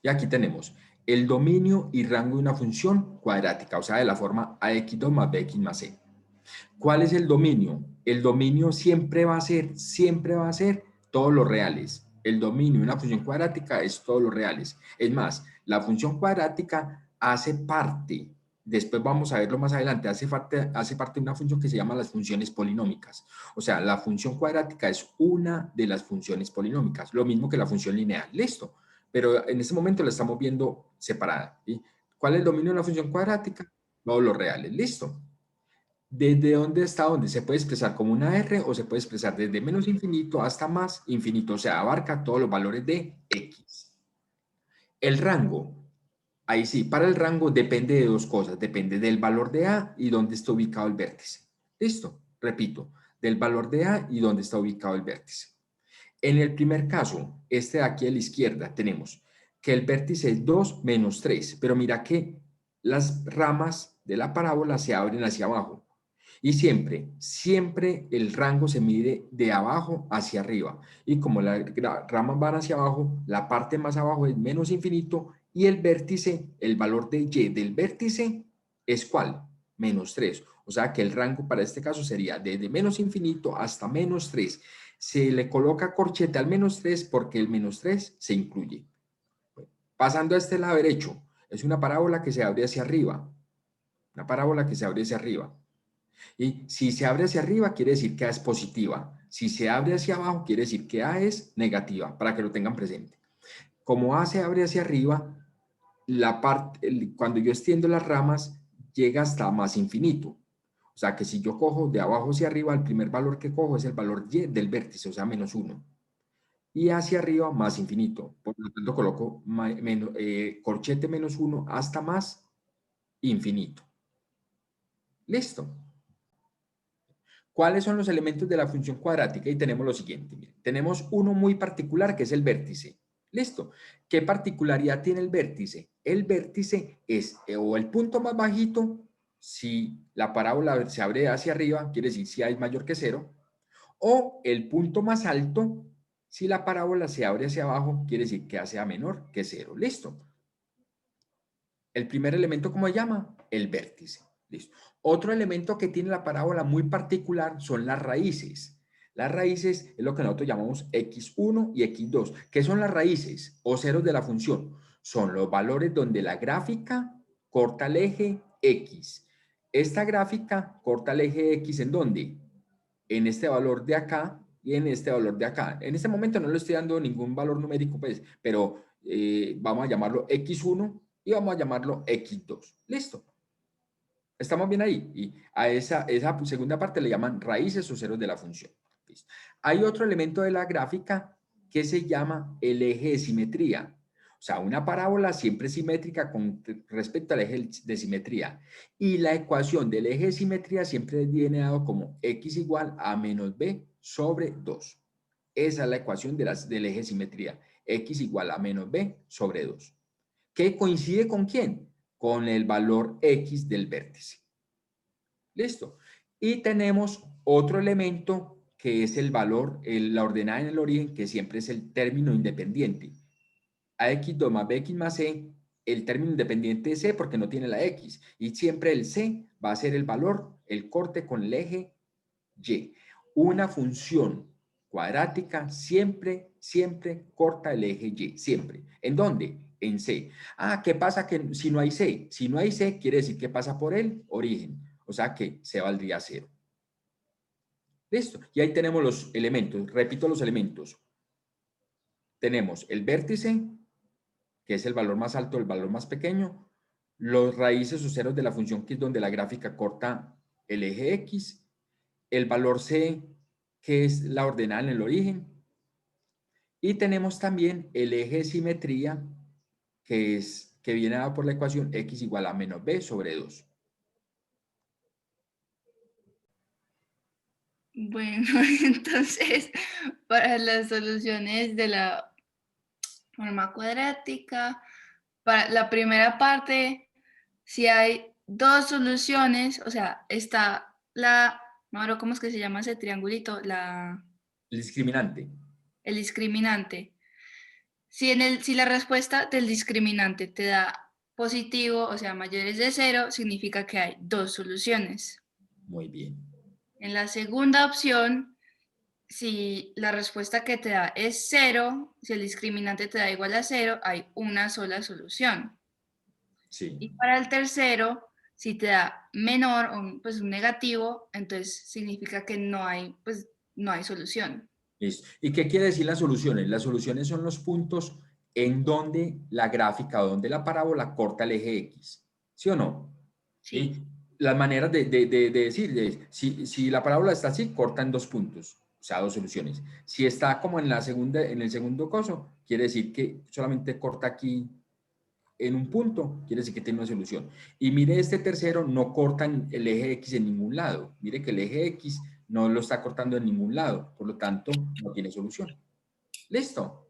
Y aquí tenemos el dominio y rango de una función cuadrática, o sea, de la forma ax2 más bx más c. ¿Cuál es el dominio? El dominio siempre va a ser todos los reales. El dominio de una función cuadrática es todos los reales. Es más, la función cuadrática hace parte, después vamos a verlo más adelante, hace parte de una función que se llama las funciones polinómicas. O sea, la función cuadrática es una de las funciones polinómicas, lo mismo que la función lineal. Listo. Pero en este momento la estamos viendo separada. ¿Sí? ¿Cuál es el dominio de la función cuadrática? Todos los reales. Listo. ¿Desde dónde hasta dónde? Se puede expresar como una R o se puede expresar desde menos infinito hasta más infinito, o sea, abarca todos los valores de X. El rango, ahí sí, para el rango depende de dos cosas, depende del valor de A y dónde está ubicado el vértice. ¿Listo? Repito, del valor de A y dónde está ubicado el vértice. En el primer caso, este de aquí a la izquierda, tenemos que el vértice es 2 menos 3, pero mira que las ramas de la parábola se abren hacia abajo. Y siempre el rango se mide de abajo hacia arriba. Y como las ramas van hacia abajo, la parte más abajo es menos infinito y el vértice, el valor de y del vértice es ¿cuál? Menos 3. O sea que el rango para este caso sería desde menos infinito hasta menos 3. Se le coloca corchete al menos 3 porque el menos 3 se incluye. Pasando a este lado derecho, es una parábola que se abre hacia arriba. Una parábola que se abre hacia arriba. Y si se abre hacia arriba, quiere decir que A es positiva. Si se abre hacia abajo, quiere decir que A es negativa, para que lo tengan presente. Como A se abre hacia arriba, cuando yo extiendo las ramas, llega hasta más infinito. O sea que si yo cojo de abajo hacia arriba, el primer valor que cojo es el valor y del vértice, o sea, menos 1. Y hacia arriba, más infinito. Por lo tanto, coloco corchete menos 1 hasta más infinito. Listo. ¿Cuáles son los elementos de la función cuadrática? Y tenemos lo siguiente. Miren, tenemos uno muy particular que es el vértice. Listo. ¿Qué particularidad tiene el vértice? El vértice es o el punto más bajito, si la parábola se abre hacia arriba, quiere decir si A es mayor que 0, o el punto más alto, si la parábola se abre hacia abajo, quiere decir que A sea menor que 0. Listo. El primer elemento, ¿cómo se llama? El vértice. Listo. Otro elemento que tiene la parábola muy particular son las raíces. Las raíces es lo que nosotros llamamos x1 y x2. ¿Qué son las raíces o ceros de la función? Son los valores donde la gráfica corta el eje x. Esta gráfica corta el eje x ¿en dónde? En este valor de acá y en este valor de acá. En este momento no le estoy dando ningún valor numérico, pues, pero vamos a llamarlo x1 y vamos a llamarlo x2. Listo. Estamos bien ahí. Y a esa segunda parte le llaman raíces o ceros de la función. Listo. Hay otro elemento de la gráfica que se llama el eje de simetría. O sea, una parábola siempre es simétrica con respecto al eje de simetría. Y la ecuación del eje de simetría siempre viene dado como x igual a menos b sobre 2. Esa es la ecuación del eje de simetría. X igual a menos b sobre 2. ¿Qué coincide con quién? Con el valor x del vértice. ¿Listo? Y tenemos otro elemento que es el valor, la ordenada en el origen, que siempre es el término independiente. AX2 más BX más C, el término independiente es C porque no tiene la X. Y siempre el C va a ser el valor, el corte con el eje Y. Una función cuadrática siempre corta el eje Y. Siempre. ¿En dónde? En C. Ah, ¿qué pasa que si no hay C? Si no hay C, quiere decir que pasa por el origen. O sea que C valdría 0. Listo. Y ahí tenemos los elementos. Repito los elementos. Tenemos el vértice, que es el valor más alto, el valor más pequeño, los raíces o ceros de la función, que es donde la gráfica corta el eje X, el valor C, que es la ordenada en el origen, y tenemos también el eje de simetría, que viene dado por la ecuación X igual a menos B sobre 2. Bueno, entonces, para las soluciones de la forma cuadrática, para la primera parte, si hay dos soluciones, o sea, está no me acuerdo cómo es que se llama ese triangulito, El discriminante. el discriminante. Si la respuesta del discriminante te da positivo, o sea, mayores de 0, significa que hay dos soluciones. Muy bien. En la segunda opción, si la respuesta que te da es 0, si el discriminante te da igual a 0, hay una sola solución. Sí. Y para el tercero, si te da menor o pues un negativo, entonces significa que no hay, pues, no hay solución. Listo. ¿Y qué quiere decir las soluciones? Las soluciones son los puntos en donde la gráfica o donde la parábola corta el eje X. ¿Sí o no? Sí. ¿Sí? Las maneras de decir, si la parábola está así, corta en dos puntos, o sea, dos soluciones. Si está como en la segunda, en el segundo coso, quiere decir que solamente corta aquí en un punto, quiere decir que tiene una solución. Y mire, este tercero no corta el eje X en ningún lado. Mire que el eje X no lo está cortando en ningún lado, por lo tanto, no tiene solución. ¿Listo?